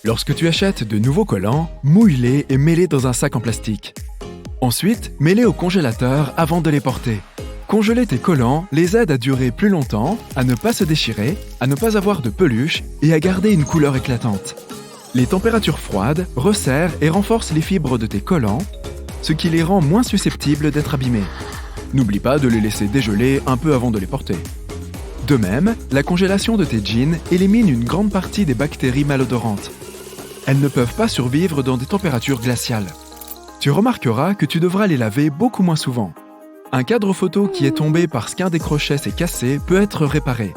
Lorsque tu achètes de nouveaux collants, mouille-les et mets-les dans un sac en plastique. Ensuite, mets-les au congélateur avant de les porter. Congeler tes collants les aide à durer plus longtemps, à ne pas se déchirer, à ne pas avoir de peluche et à garder une couleur éclatante. Les températures froides resserrent et renforcent les fibres de tes collants, ce qui les rend moins susceptibles d'être abîmés. N'oublie pas de les laisser dégeler un peu avant de les porter. De même, la congélation de tes jeans élimine une grande partie des bactéries malodorantes. Elles ne peuvent pas survivre dans des températures glaciales. Tu remarqueras que tu devras les laver beaucoup moins souvent. Un cadre photo qui est tombé parce qu'un des crochets s'est cassé peut être réparé.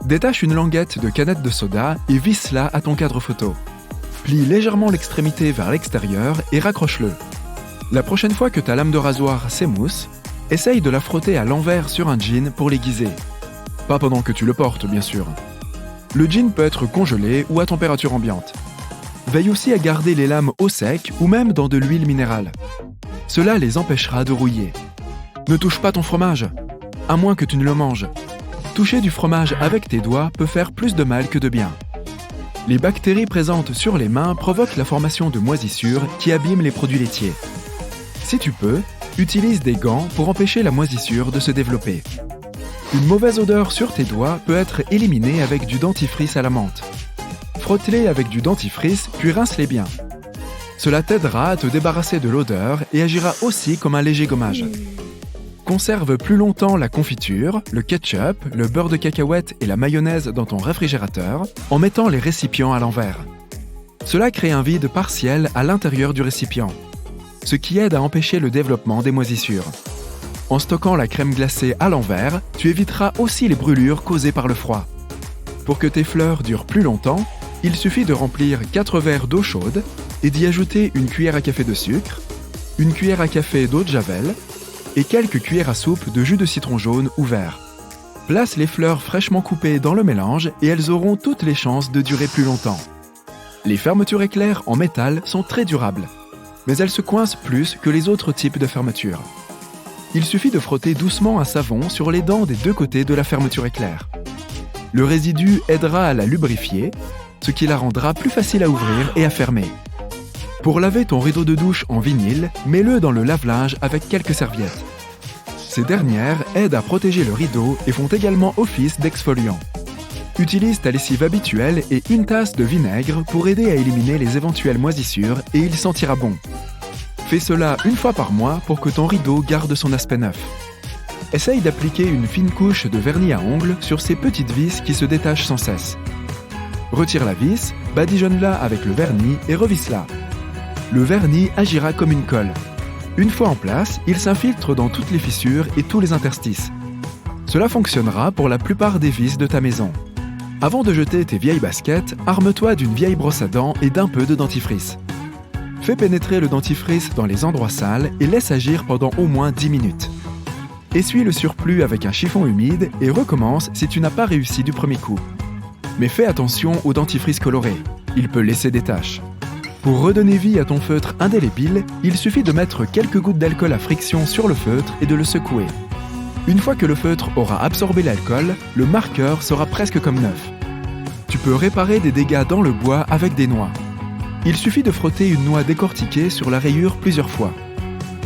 Détache une languette de canette de soda et visse-la à ton cadre photo. Plie légèrement l'extrémité vers l'extérieur et raccroche-le. La prochaine fois que ta lame de rasoir s'émousse, essaye de la frotter à l'envers sur un jean pour l'aiguiser. Pas pendant que tu le portes, bien sûr. Le jean peut être congelé ou à température ambiante. Veille aussi à garder les lames au sec ou même dans de l'huile minérale. Cela les empêchera de rouiller. Ne touche pas ton fromage, à moins que tu ne le manges. Toucher du fromage avec tes doigts peut faire plus de mal que de bien. Les bactéries présentes sur les mains provoquent la formation de moisissures qui abîment les produits laitiers. Si tu peux, utilise des gants pour empêcher la moisissure de se développer. Une mauvaise odeur sur tes doigts peut être éliminée avec du dentifrice à la menthe. Frotte-les avec du dentifrice puis rince-les bien. Cela t'aidera à te débarrasser de l'odeur et agira aussi comme un léger gommage. Conserve plus longtemps la confiture, le ketchup, le beurre de cacahuète et la mayonnaise dans ton réfrigérateur en mettant les récipients à l'envers. Cela crée un vide partiel à l'intérieur du récipient, ce qui aide à empêcher le développement des moisissures. En stockant la crème glacée à l'envers, tu éviteras aussi les brûlures causées par le froid. Pour que tes fleurs durent plus longtemps, il suffit de remplir 4 verres d'eau chaude et d'y ajouter une cuillère à café de sucre, une cuillère à café d'eau de javel et quelques cuillères à soupe de jus de citron jaune ou vert. Place les fleurs fraîchement coupées dans le mélange et elles auront toutes les chances de durer plus longtemps. Les fermetures éclairs en métal sont très durables, mais elles se coincent plus que les autres types de fermetures. Il suffit de frotter doucement un savon sur les dents des 2 côtés de la fermeture éclair. Le résidu aidera à la lubrifier, ce qui la rendra plus facile à ouvrir et à fermer. Pour laver ton rideau de douche en vinyle, mets-le dans le lave-linge avec quelques serviettes. Ces dernières aident à protéger le rideau et font également office d'exfoliant. Utilise ta lessive habituelle et une tasse de vinaigre pour aider à éliminer les éventuelles moisissures et il sentira bon. Fais cela une fois par mois pour que ton rideau garde son aspect neuf. Essaye d'appliquer une fine couche de vernis à ongles sur ces petites vis qui se détachent sans cesse. Retire la vis, badigeonne-la avec le vernis et revisse-la. Le vernis agira comme une colle. Une fois en place, il s'infiltre dans toutes les fissures et tous les interstices. Cela fonctionnera pour la plupart des vis de ta maison. Avant de jeter tes vieilles baskets, arme-toi d'une vieille brosse à dents et d'un peu de dentifrice. Fais pénétrer le dentifrice dans les endroits sales et laisse agir pendant au moins 10 minutes. Essuie le surplus avec un chiffon humide et recommence si tu n'as pas réussi du premier coup. Mais fais attention au dentifrice coloré, il peut laisser des taches. Pour redonner vie à ton feutre indélébile, il suffit de mettre quelques gouttes d'alcool à friction sur le feutre et de le secouer. Une fois que le feutre aura absorbé l'alcool, le marqueur sera presque comme neuf. Tu peux réparer des dégâts dans le bois avec des noix. Il suffit de frotter une noix décortiquée sur la rayure plusieurs fois.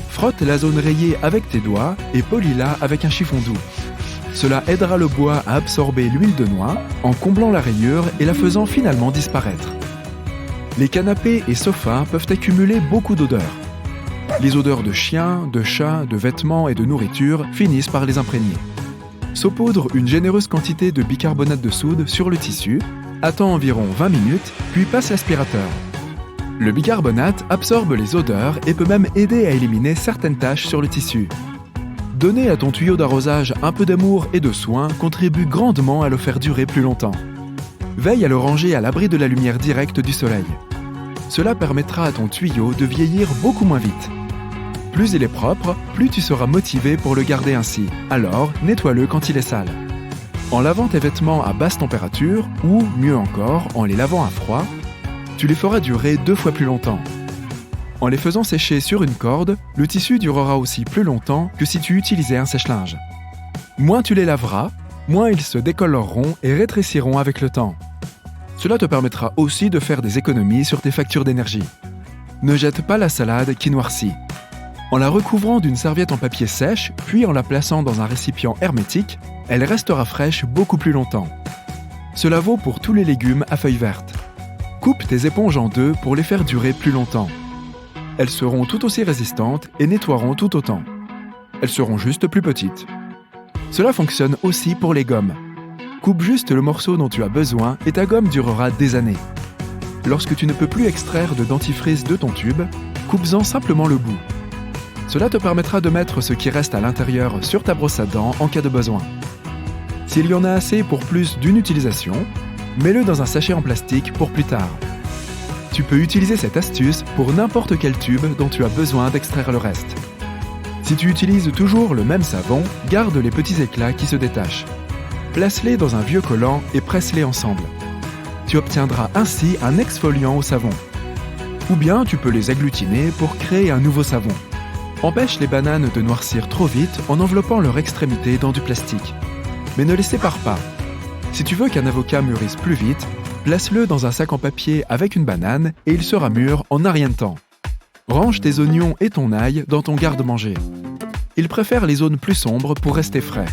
Frotte la zone rayée avec tes doigts et polis-la avec un chiffon doux. Cela aidera le bois à absorber l'huile de noix en comblant la rayure et la faisant finalement disparaître. Les canapés et sofas peuvent accumuler beaucoup d'odeurs. Les odeurs de chiens, de chats, de vêtements et de nourriture finissent par les imprégner. Saupoudre une généreuse quantité de bicarbonate de soude sur le tissu, attends environ 20 minutes, puis passe l'aspirateur. Le bicarbonate absorbe les odeurs et peut même aider à éliminer certaines taches sur le tissu. Donner à ton tuyau d'arrosage un peu d'amour et de soin contribue grandement à le faire durer plus longtemps. Veille à le ranger à l'abri de la lumière directe du soleil. Cela permettra à ton tuyau de vieillir beaucoup moins vite. Plus il est propre, plus tu seras motivé pour le garder ainsi. Alors, nettoie-le quand il est sale. En lavant tes vêtements à basse température, ou, mieux encore, en les lavant à froid, tu les feras durer 2 fois plus longtemps. En les faisant sécher sur une corde, le tissu durera aussi plus longtemps que si tu utilisais un sèche-linge. Moins tu les laveras, moins ils se décoloreront et rétréciront avec le temps. Cela te permettra aussi de faire des économies sur tes factures d'énergie. Ne jette pas la salade qui noircit. En la recouvrant d'une serviette en papier sèche, puis en la plaçant dans un récipient hermétique, elle restera fraîche beaucoup plus longtemps. Cela vaut pour tous les légumes à feuilles vertes. Coupe tes éponges en deux pour les faire durer plus longtemps. Elles seront tout aussi résistantes et nettoieront tout autant. Elles seront juste plus petites. Cela fonctionne aussi pour les gommes. Coupe juste le morceau dont tu as besoin et ta gomme durera des années. Lorsque tu ne peux plus extraire de dentifrice de ton tube, coupe-en simplement le bout. Cela te permettra de mettre ce qui reste à l'intérieur sur ta brosse à dents en cas de besoin. S'il y en a assez pour plus d'une utilisation, mets-le dans un sachet en plastique pour plus tard. Tu peux utiliser cette astuce pour n'importe quel tube dont tu as besoin d'extraire le reste. Si tu utilises toujours le même savon, garde les petits éclats qui se détachent. Place-les dans un vieux collant et presse-les ensemble. Tu obtiendras ainsi un exfoliant au savon. Ou bien tu peux les agglutiner pour créer un nouveau savon. Empêche les bananes de noircir trop vite en enveloppant leur extrémité dans du plastique. Mais ne les sépare pas. Si tu veux qu'un avocat mûrisse plus vite, place-le dans un sac en papier avec une banane et il sera mûr en un rien de temps. Range tes oignons et ton ail dans ton garde-manger. Il préfère les zones plus sombres pour rester frais.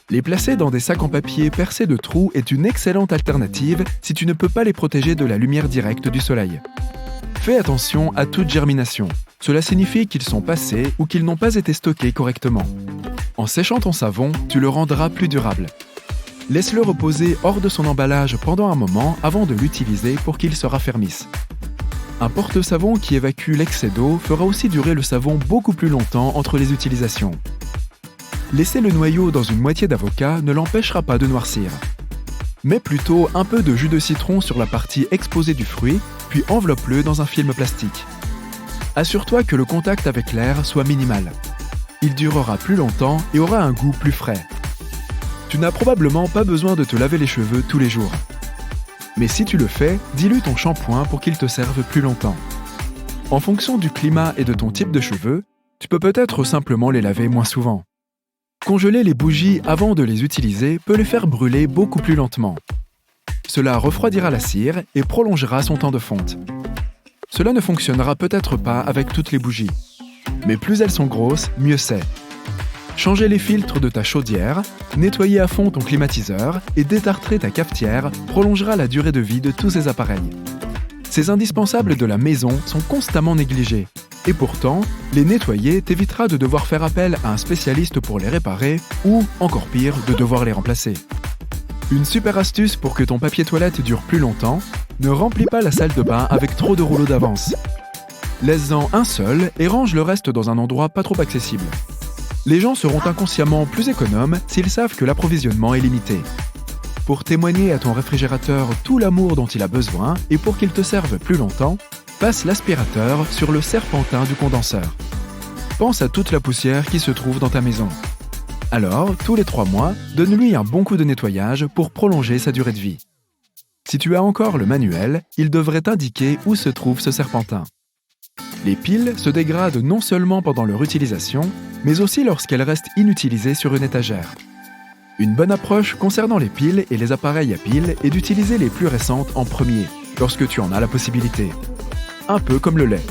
Les placer dans des sacs en papier percés de trous est une excellente alternative si tu ne peux pas les protéger de la lumière directe du soleil. Fais attention à toute germination. Cela signifie qu'ils sont passés ou qu'ils n'ont pas été stockés correctement. En séchant ton savon, tu le rendras plus durable. Laisse-le reposer hors de son emballage pendant un moment avant de l'utiliser pour qu'il se raffermisse. Un porte-savon qui évacue l'excès d'eau fera aussi durer le savon beaucoup plus longtemps entre les utilisations. Laisser le noyau dans une moitié d'avocat ne l'empêchera pas de noircir. Mets plutôt un peu de jus de citron sur la partie exposée du fruit, puis enveloppe-le dans un film plastique. Assure-toi que le contact avec l'air soit minimal. Il durera plus longtemps et aura un goût plus frais. Tu n'as probablement pas besoin de te laver les cheveux tous les jours. Mais si tu le fais, dilue ton shampoing pour qu'il te serve plus longtemps. En fonction du climat et de ton type de cheveux, tu peux peut-être simplement les laver moins souvent. Congeler les bougies avant de les utiliser peut les faire brûler beaucoup plus lentement. Cela refroidira la cire et prolongera son temps de fonte. Cela ne fonctionnera peut-être pas avec toutes les bougies. Mais plus elles sont grosses, mieux c'est. Changer les filtres de ta chaudière, nettoyer à fond ton climatiseur et détartrer ta cafetière prolongera la durée de vie de tous ces appareils. Ces indispensables de la maison sont constamment négligés. Et pourtant, les nettoyer t'évitera de devoir faire appel à un spécialiste pour les réparer ou, encore pire, de devoir les remplacer. Une super astuce pour que ton papier toilette dure plus longtemps, ne remplis pas la salle de bain avec trop de rouleaux d'avance. Laisse-en un seul et range le reste dans un endroit pas trop accessible. Les gens seront inconsciemment plus économes s'ils savent que l'approvisionnement est limité. Pour témoigner à ton réfrigérateur tout l'amour dont il a besoin et pour qu'il te serve plus longtemps, passe l'aspirateur sur le serpentin du condenseur. Pense à toute la poussière qui se trouve dans ta maison. Alors, tous les 3 mois, donne-lui un bon coup de nettoyage pour prolonger sa durée de vie. Si tu as encore le manuel, il devrait t'indiquer où se trouve ce serpentin. Les piles se dégradent non seulement pendant leur utilisation, mais aussi lorsqu'elles restent inutilisées sur une étagère. Une bonne approche concernant les piles et les appareils à piles est d'utiliser les plus récentes en premier, lorsque tu en as la possibilité. Un peu comme le lait.